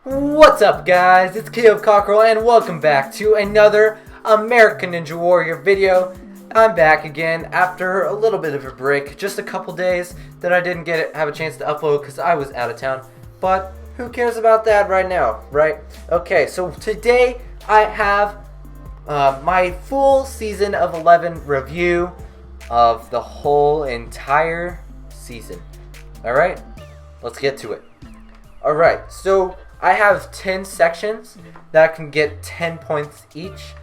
What's up, guys? It's Keo Cockerel and welcome back to another American Ninja Warrior video. I'm back again after a little bit of a break, just a couple days that I didn't have a chance to upload because I was out of town. But who cares about that right now, right? Okay, so today I have my full season of 11 review of the whole entire season. Alright, let's get to it. Alright, so I have 10 sections that can get 10 points each.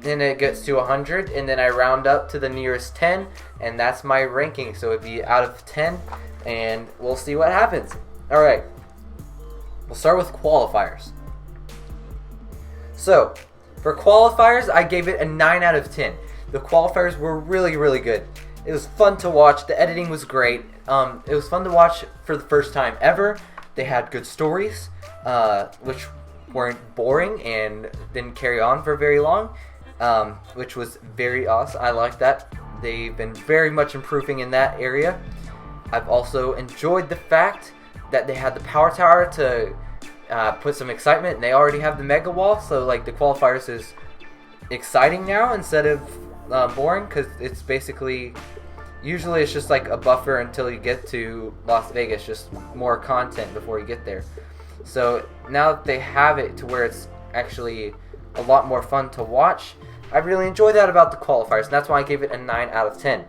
Then it gets to 100, and then I round up to the nearest 10, and that's my ranking. So it'd be out of 10, and we'll see what happens. Alright, we'll start with qualifiers. So, for qualifiers, I gave it a 9 out of 10. The qualifiers were really, really good. It was fun to watch. The editing was great. It was fun to watch for the first time ever. They had good stories, which weren't boring and didn't carry on for very long, which was very awesome. I like that. They've been very much improving in that area. I've also enjoyed the fact that they had the power tower to put some excitement, and they already have the mega wall, so like the qualifiers is exciting now instead of boring, because it's basically usually it's just like a buffer until you get to Las Vegas, just more content before you get there. So now that they have it to where it's actually a lot more fun to watch, I really enjoy that about the qualifiers, and that's why I gave it a 9 out of 10.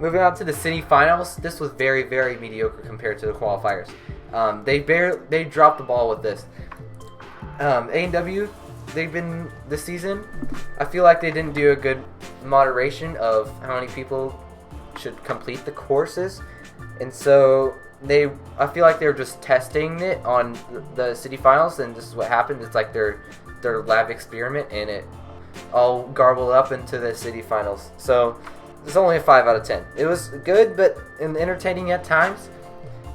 Moving on to the city finals, this was very, very mediocre compared to the qualifiers. They dropped the ball with this. A&W, they've been this season, I feel like they didn't do a good moderation of how many people should complete the courses, and so I feel like they were just testing it on the city finals, and this is what happened. It's like their lab experiment, and it all garbled up into the city finals. So it's only a 5 out of 10. It was good, but entertaining at times,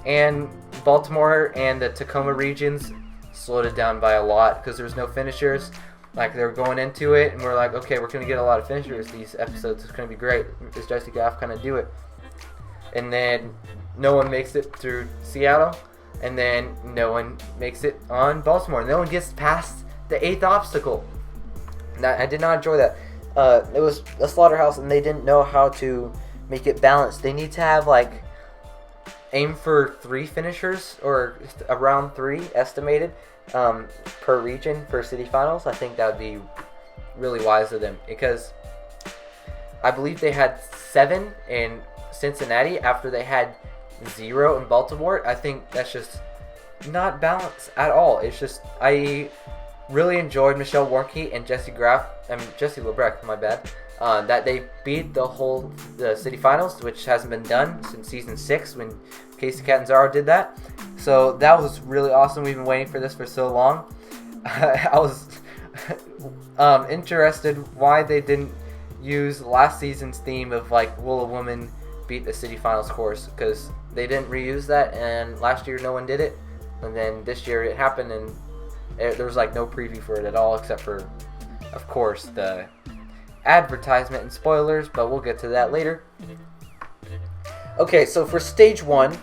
and Baltimore and the Tacoma regions slowed it down by a lot because there was no finishers. Like, they were going into it, and we're like, okay, we're going to get a lot of finishers these episodes. It's going to be great. Is Jesse Graff going to do it? And then no one makes it through Seattle, and then no one makes it on Baltimore. No one gets past the 8th obstacle. I did not enjoy that. It was a slaughterhouse, and they didn't know how to make it balanced. They need to have, like, aim for 3 finishers, or around 3 estimated, per region for city finals. I think that would be really wise of them, because I believe they had 7 in Cincinnati after they had 0 in Baltimore. I think that's just not balanced at all. It's just, I really enjoyed Michelle Warnke and Jesse Labreck, my bad, that they beat the city finals, which hasn't been done since season 6 when Casey Catanzaro did that. So that was really awesome. We've been waiting for this for so long. I was interested why they didn't use last season's theme of, like, will a woman beat the city finals course, because they didn't reuse that, and last year no one did it, and then this year it happened, and there was like no preview for it at all, except for, of course, the advertisement and spoilers, but we'll get to that later. Okay, so for stage 1,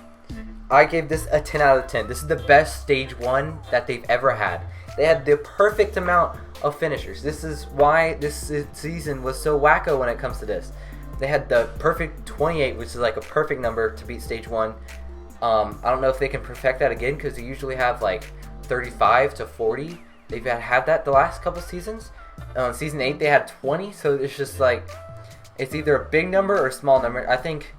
I gave this a 10 out of 10. This is the best stage 1 that they've ever had. They had the perfect amount of finishers. This is why this season was so wacko when it comes to this. They had the perfect 28, which is like a perfect number to beat stage 1. I don't know if they can perfect that again, because they usually have like 35 to 40. They've had that the last couple seasons. Season 8 they had 20, so it's just like, it's either a big number or a small number. I think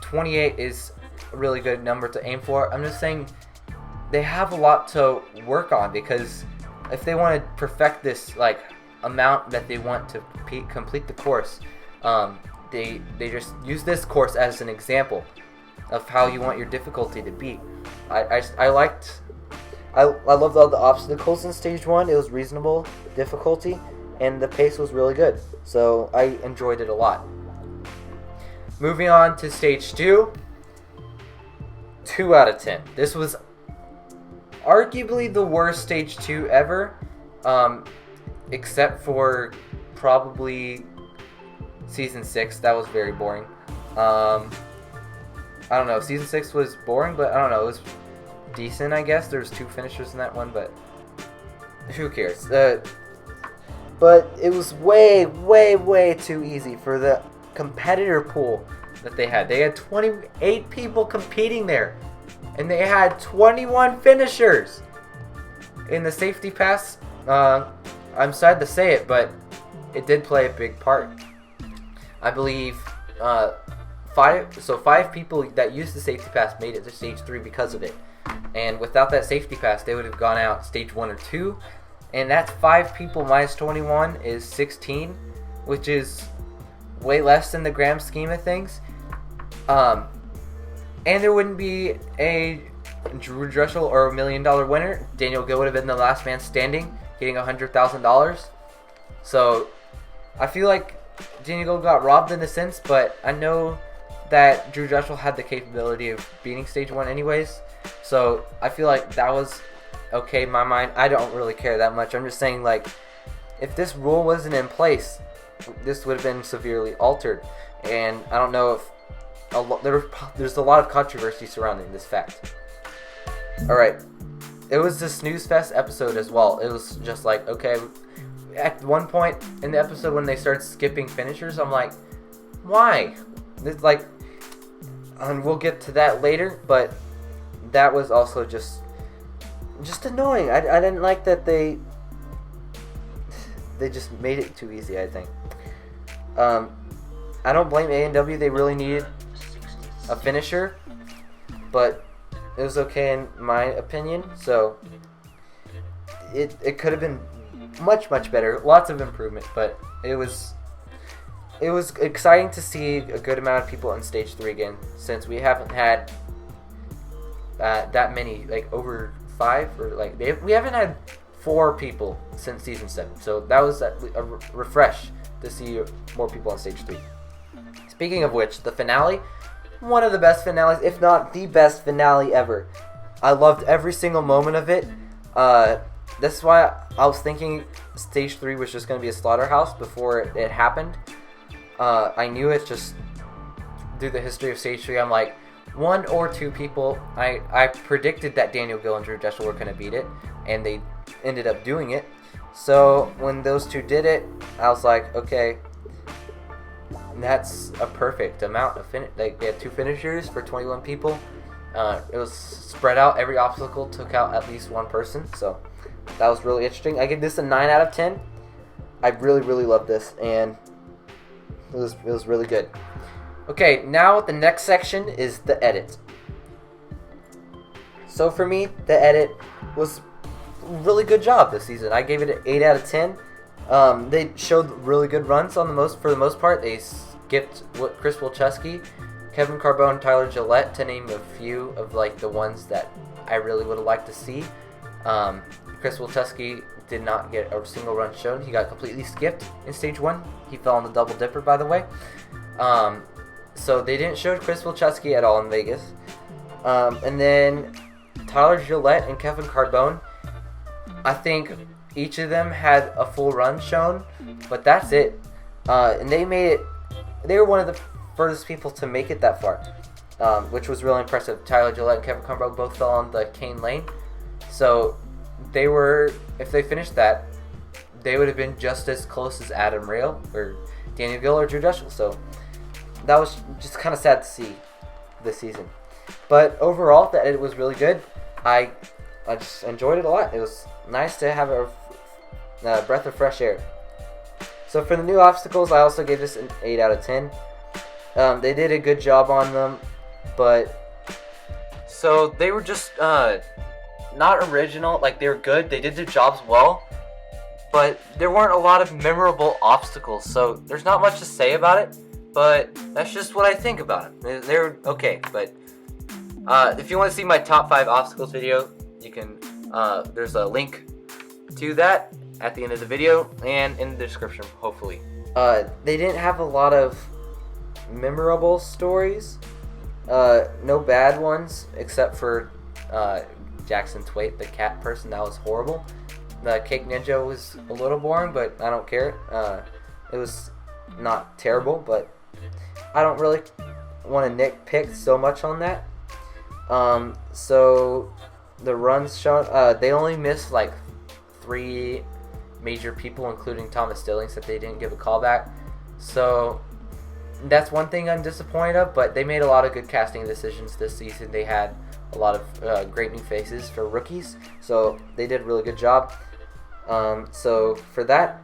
28 is a really good number to aim for. I'm just saying they have a lot to work on, because if they want to perfect this like amount that they want to complete the course, they just use this course as an example of how you want your difficulty to be. I loved all the obstacles in stage 1. It was reasonable difficulty, and the pace was really good, so I enjoyed it a lot. Moving on to stage 2, 2 out of 10. This was arguably the worst stage 2 ever, except for probably season 6. That was very boring. I don't know, season 6 was boring, but I don't know, it decent, I guess. There's 2 finishers in that one, but who cares? But it was way, way, way too easy for the competitor pool that they had. They had 28 people competing there, and they had 21 finishers. In the safety pass, I'm sad to say it, but it did play a big part. I believe 5 people that used the safety pass made it to stage 3 because of it. And without that safety pass, they would have gone out stage 1 or 2. And that's 5 people minus 21 is 16, which is way less in the grand scheme of things. And there wouldn't be a Drew Dressel or $1 million winner. Daniel Gill would have been the last man standing, getting $100,000. So I feel like Daniel Gill got robbed in a sense, but I know that Drew Dressel had the capability of beating stage 1 anyways. So I feel like that was okay in my mind. I don't really care that much. I'm just saying, like, if this rule wasn't in place, this would have been severely altered. And I don't know if there's a lot of controversy surrounding this fact. Alright, it was the Snooze Fest episode as well. It was just like, okay, at one point in the episode when they started skipping finishers, I'm like, why? It's like, and we'll get to that later, but that was also just annoying. I didn't like that they just made it too easy, I think. I don't blame A&W. They really needed a finisher, but it was okay in my opinion. So it could have been much better. Lots of improvement, but it was exciting to see a good amount of people in stage 3 again, since we haven't had that many, like over 5 or like we haven't had 4 people since season 7. So that was a refresh to see more people on stage 3. Speaking of which, the finale, one of the best finales, if not the best finale ever. I loved every single moment of it. That's why I was thinking stage 3 was just going to be a slaughterhouse before it happened. I knew it just through the history of stage 3. I'm like, 1 or 2 people. I predicted that Daniel Gill and Drew Dressel were going to beat it, and they ended up doing it. So when those 2 did it, I was like, okay, that's a perfect amount of they had 2 finishers for 21 people. It was spread out. Every obstacle took out at least 1 person. So that was really interesting. I give this a 9 out of 10. I really loved this, and it was really good. Okay, now the next section is the edit. So for me, the edit was a really good job this season. I gave it an 8 out of 10. They showed really good runs for the most part. They skipped Chris Wilczewski, Kevin Carbone, Tyler Gillette, to name a few of like the ones that I really would have liked to see. Chris Wilczewski did not get a single run shown. He got completely skipped in stage 1. He fell on the double dipper, by the way. So they didn't show Chris Wilczewski at all in Vegas. And then Tyler Gillette and Kevin Carbone, I think each of them had a full run shown, but that's it. And they made it. They were one of the furthest people to make it that far, which was really impressive. Tyler Gillette and Kevin Carbone both fell on the cane lane, so they were. If they finished that, they would have been just as close as Adam Rail or Daniel Gill or Drew Dressel. So that was just kind of sad to see this season. But overall, the edit was really good. I just enjoyed it a lot. It was nice to have a breath of fresh air. So for the new obstacles, I also gave this an 8 out of 10. They did a good job on them, but so they were just not original. Like, they were good. They did their jobs well, but there weren't a lot of memorable obstacles. So there's not much to say about it. But that's just what I think about it. They're okay, but if you want to see my top 5 obstacles video, you can. There's a link to that at the end of the video and in the description, hopefully. They didn't have a lot of memorable stories. No bad ones, except for Jackson Twait, the cat person. That was horrible. The Cake Ninja was a little boring, but I don't care. It was not terrible, but I don't really want to nitpick so much on that. So the runs shown, they only missed like 3 major people, including Thomas Stillings, that they didn't give a call back. So that's one thing I'm disappointed of, but they made a lot of good casting decisions this season. They had a lot of great new faces for rookies, so they did a really good job. So for that,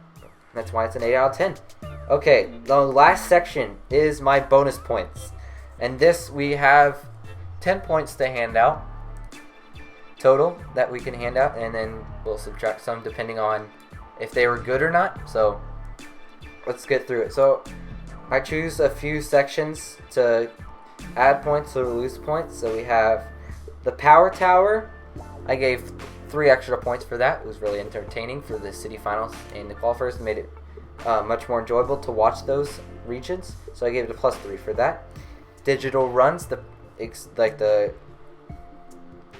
that's why it's an 8 out of 10. Okay, the last section is my bonus points. And this, we have 10 points to hand out total that we can hand out, and then we'll subtract some depending on if they were good or not. So let's get through it. So I choose a few sections to add points or lose points. So we have the Power Tower. I gave 3 extra points for that. It was really entertaining for the city finals and the qualifiers. Made it much more enjoyable to watch those regions. So I gave it a +3 for that. Digital runs, the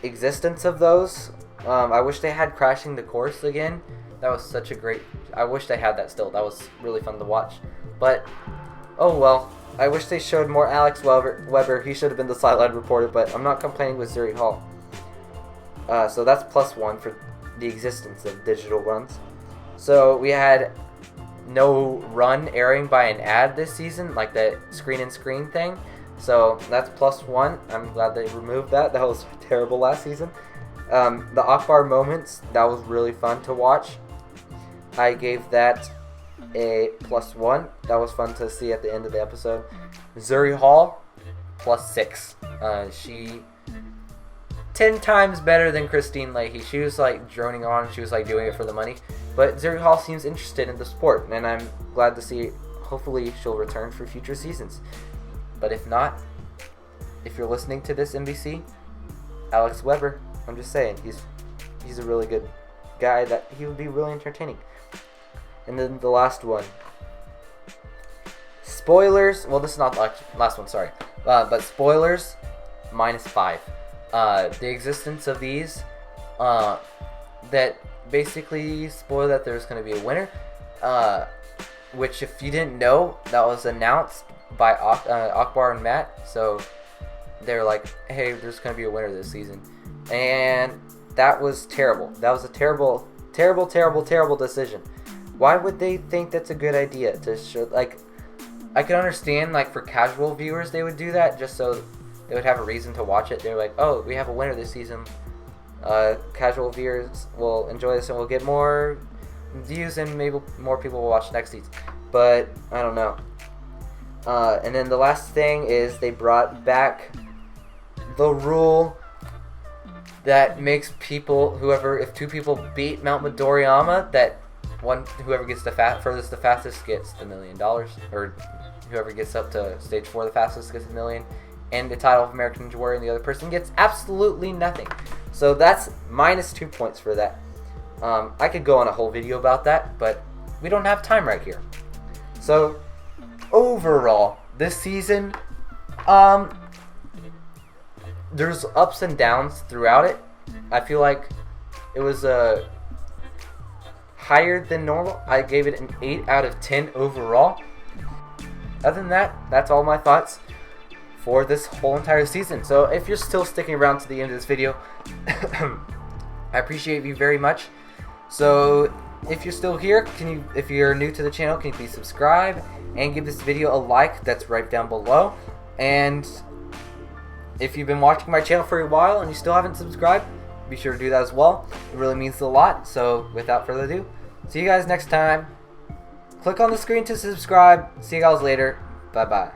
existence of those. I wish they had Crashing the Course again. That was such a great. I wish they had that still. That was really fun to watch. But oh well. I wish they showed more Alex Weber. He should have been the sideline reporter, but I'm not complaining with Zuri Hall. So that's +1 for the existence of digital runs. So we had no run airing by an ad this season, like the screen thing. So that's +1. I'm glad they removed that. That was terrible last season. The Akbar moments, that was really fun to watch. I gave that a +1. That was fun to see at the end of the episode. Zuri Hall, +6. She 10 times better than Christine Leahy. She was like droning on. She was like doing it for the money. But Zuri Hall seems interested in the sport, and I'm glad to see. Hopefully, she'll return for future seasons. But if not, if you're listening to this, NBC, Alex Weber, I'm just saying, he's a really good guy. That he would be really entertaining. And then the last one. Spoilers. Well, this is not the last one, sorry. But spoilers, -5. The existence of these, that basically spoil that there's going to be a winner. Which, if you didn't know, that was announced by Akbar and Matt. So they're like, hey, there's going to be a winner this season. And that was terrible. That was a terrible, terrible, terrible, terrible decision. Why would they think that's a good idea to show? Like, I can understand, like, for casual viewers they would do that just so they would have a reason to watch it. They're like, oh, we have a winner this season. Casual viewers will enjoy this and we'll get more views and maybe more people will watch next season. But I don't know. And then the last thing is they brought back the rule that makes people, if 2 people beat Mount Midoriyama, that whoever gets the furthest the fastest gets the $1 million, or whoever gets up to stage 4 the fastest gets $1 million, and the title of American Ninja Warrior, and the other person gets absolutely nothing. So that's -2 points for that. I could go on a whole video about that, but we don't have time right here. So overall, this season, there's ups and downs throughout it. I feel like it was higher than normal. I gave it an 8 out of 10 overall. Other than that, that's all my thoughts for this whole entire season. So if you're still sticking around to the end of this video, I appreciate you very much. So if you're still here, if you're new to the channel, can you please subscribe and give this video a like? That's right down below. And if you've been watching my channel for a while and you still haven't subscribed, be sure to do that as well. It really means a lot. So without further ado, see you guys next time. Click on the screen to subscribe. See you guys later. Bye bye.